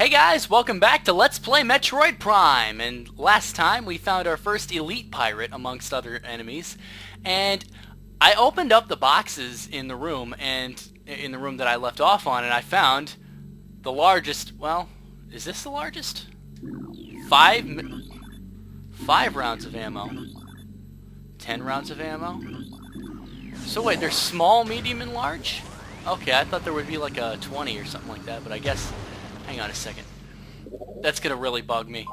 Hey guys, welcome back to Let's Play Metroid Prime, and last time we found our first elite pirate amongst other enemies, and I opened up the boxes in the room, that I left off on, and I found the largest, well, is this the largest? Five rounds of ammo. 10 rounds of ammo? So wait, there's small, medium, and large? Okay, I thought there would be like a 20 or something like that, but I guess... Hang on a second. That's gonna really bug me.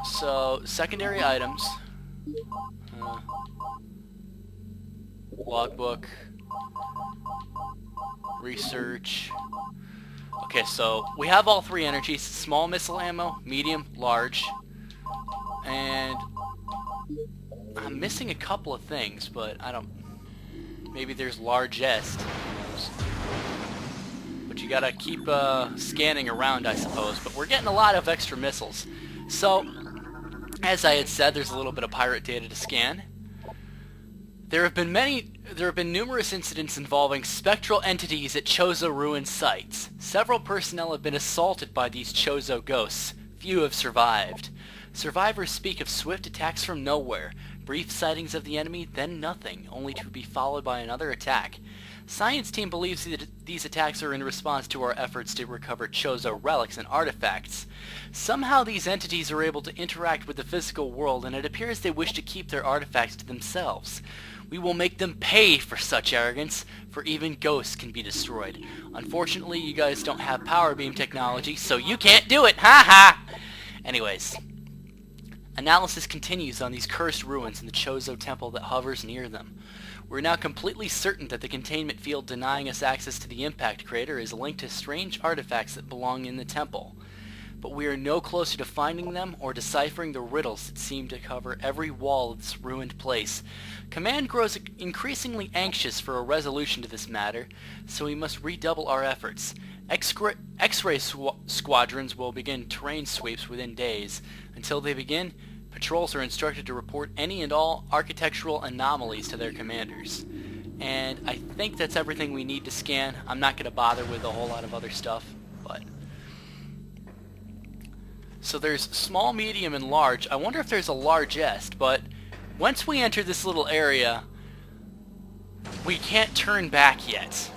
So, secondary items. Logbook. Research. Okay, so we have all three energies. Small missile ammo, medium, large. And I'm missing a couple of things, but I don't... Maybe there's largest. But you gotta keep scanning around, I suppose. But we're getting a lot of extra missiles. So, as I had said, there's a little bit of pirate data to scan. There have been numerous incidents involving spectral entities at Chozo ruin sites. Several personnel have been assaulted by these Chozo ghosts. Few have survived. Survivors speak of swift attacks from nowhere, brief sightings of the enemy, then nothing, only to be followed by another attack. Science team believes that these attacks are in response to our efforts to recover Chozo relics and artifacts. Somehow these entities are able to interact with the physical world, and it appears they wish to keep their artifacts to themselves. We will make them pay for such arrogance, for even ghosts can be destroyed. Unfortunately, you guys don't have power beam technology, so you can't do it! Ha ha! Anyways, analysis continues on these cursed ruins in the Chozo temple that hovers near them. We're now completely certain that the containment field denying us access to the impact crater is linked to strange artifacts that belong in the temple. But we are no closer to finding them or deciphering the riddles that seem to cover every wall of this ruined place. Command grows increasingly anxious for a resolution to this matter, so we must redouble our efforts. X-ray squadrons will begin terrain sweeps within days. Until they begin, patrols are instructed to report any and all architectural anomalies to their commanders. And I think that's everything we need to scan. I'm not going to bother with a whole lot of other stuff, but... So there's small, medium, and large. I wonder if there's a largest, but once we enter this little area, we can't turn back yet.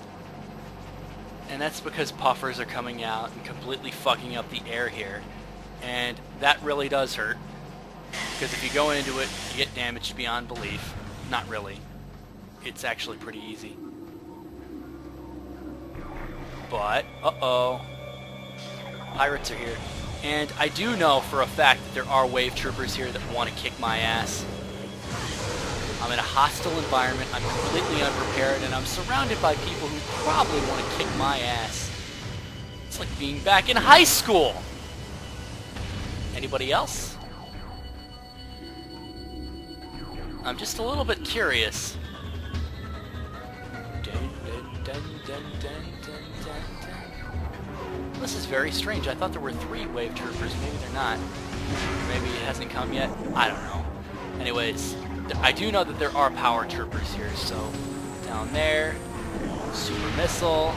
And that's because puffers are coming out and completely fucking up the air here. And that really does hurt. Because if you go into it, you get damaged beyond belief. Not really. It's actually pretty easy. But, uh-oh. Pirates are here. And I do know for a fact that there are wave troopers here that want to kick my ass. I'm in a hostile environment, I'm completely unprepared, and I'm surrounded by people who probably want to kick my ass. It's like being back in high school! Anybody else? I'm just a little bit curious. This is very strange. I thought there were 3 wave troopers. Maybe they're not. Maybe it hasn't come yet. I don't know. Anyways, I do know that there are power troopers here. So, down there, super missile.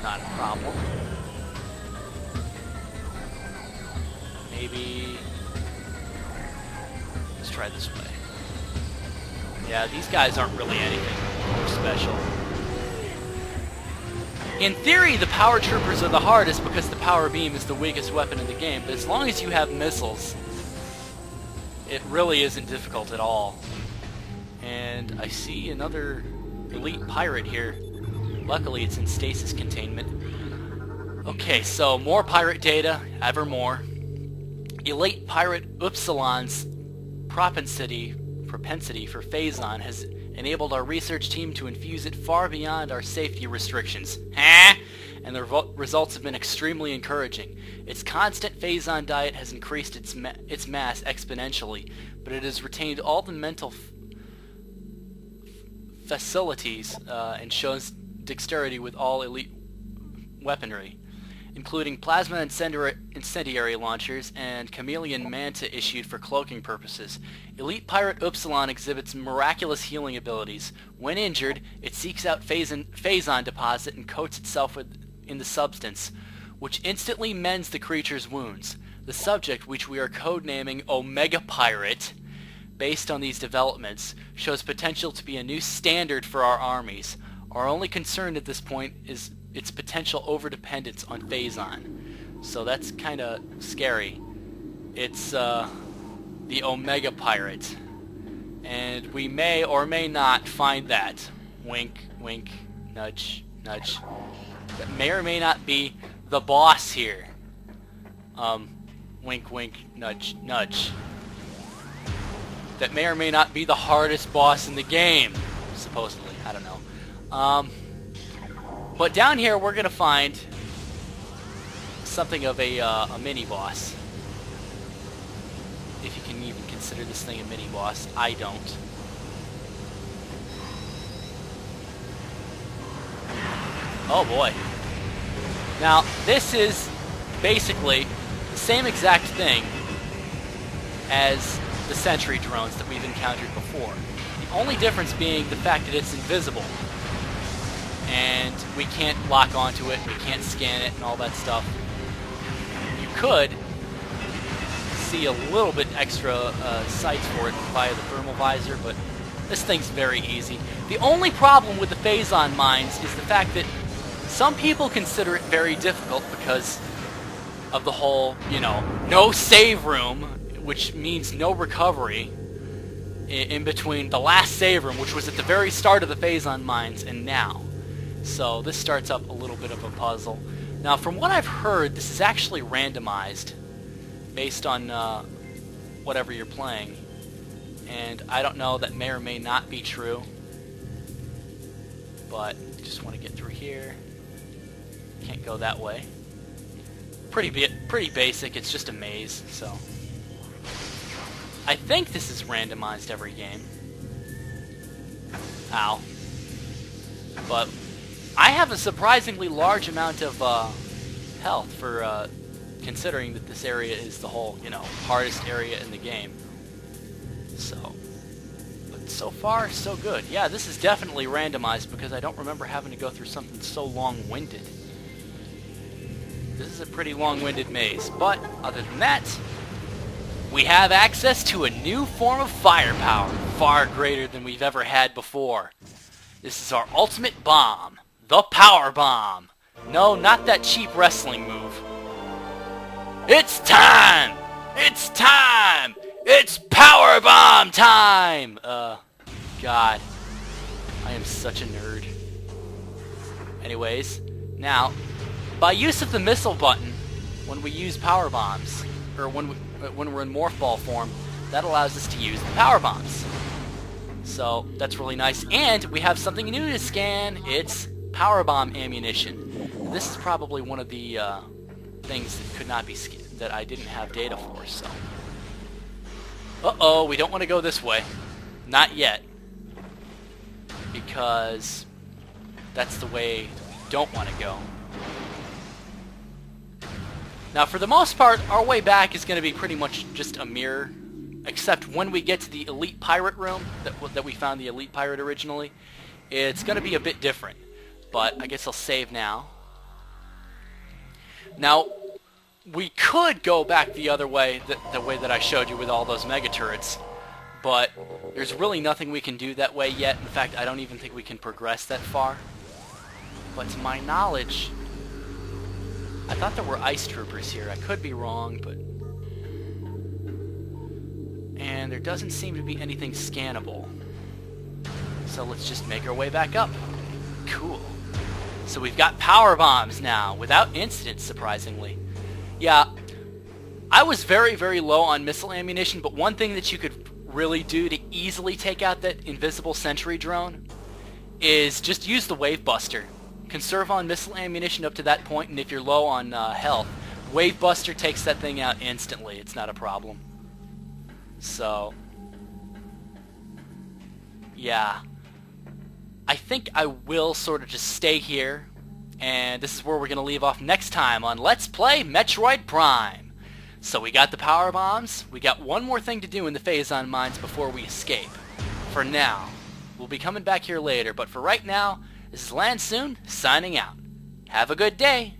Not a problem. Maybe... Let's try this way. Yeah, these guys aren't really anything special. In theory, the power troopers are the hardest because the power beam is the weakest weapon in the game, but as long as you have missiles, it really isn't difficult at all. And I see another elite pirate here. Luckily, it's in stasis containment. Okay, so more pirate data, ever more. Elite pirate Upsilon's propensity for Phazon has enabled our research team to infuse it far beyond our safety restrictions. Huh? And the results have been extremely encouraging. Its constant Phazon diet has increased its mass exponentially, but it has retained all the mental facilities and shows dexterity with all elite weaponry, including plasma incendiary launchers and chameleon manta issued for cloaking purposes. Elite Pirate Upsilon exhibits miraculous healing abilities. When injured, it seeks out Phazon deposit and coats itself in the substance. which instantly mends the creature's wounds. The subject, which we are codenaming Omega Pirate, based on these developments, shows potential to be a new standard for our armies. Our only concern at this point is its potential overdependence on Phazon. So that's kind of scary. It's the Omega Pirate. And we may or may not find that. Wink, wink, nudge, nudge. That may or may not be the boss here. Wink, wink, nudge, nudge. That may or may not be the hardest boss in the game, supposedly. I don't know. But down here we're gonna find something of a mini-boss. If you can even consider this thing a mini-boss. I don't. Oh boy. Now, this is basically the same exact thing as the sentry drones that we've encountered before. The only difference being the fact that it's invisible. And we can't lock onto it, we can't scan it and all that stuff. You could see a little bit extra sights for it via the thermal visor, but this thing's very easy. The only problem with the Phazon mines is the fact that some people consider it very difficult because of the whole, you know, no save room, which means no recovery in between the last save room, which was at the very start of the Phazon mines, and now. So this starts up a little bit of a puzzle. Now, from what I've heard, this is actually randomized based on whatever you're playing. And I don't know, that may or may not be true. But just want to get through here. Can't go that way. Pretty basic, it's just a maze, so. I think this is randomized every game. Ow. But I have a surprisingly large amount of health for considering that this area is the whole, you know, hardest area in the game. So, but so far, so good. Yeah, this is definitely randomized because I don't remember having to go through something so long-winded. This is a pretty long-winded maze, but other than that, we have access to a new form of firepower, far greater than we've ever had before. This is our ultimate bomb, the Power Bomb. No, not that cheap wrestling move. It's time! It's time! It's Power Bomb time! God. I am such a nerd. Anyways, now, by use of the missile button, when we use power bombs, or when we're in morph ball form, that allows us to use the power bombs. So that's really nice. And we have something new to scan. It's power bomb ammunition. This is probably one of the things that could not be that I didn't have data for. So, uh-oh, we don't want to go this way. Not yet, because that's the way we don't want to go. Now, for the most part, our way back is going to be pretty much just a mirror, except when we get to the Elite Pirate room that we found the Elite Pirate originally, it's going to be a bit different. But I guess I'll save now. Now, we could go back the other way, the way that I showed you with all those mega turrets, but there's really nothing we can do that way yet. In fact, I don't even think we can progress that far. But to my knowledge, I thought there were ice troopers here. I could be wrong, but... And there doesn't seem to be anything scannable. So let's just make our way back up. Cool. So we've got power bombs now, without incident, surprisingly. Yeah, I was very, very low on missile ammunition, but one thing that you could really do to easily take out that invisible sentry drone is just use the Wave Buster. Conserve on missile ammunition up to that point, and if you're low on health, Wave Buster takes that thing out instantly. It's not a problem. So, yeah. I think I will sort of just stay here, and this is where we're going to leave off next time on Let's Play Metroid Prime. So we got the power bombs, we got one more thing to do in the Phazon mines before we escape. For now. We'll be coming back here later, but for right now, this is Lancun signing out. Have a good day.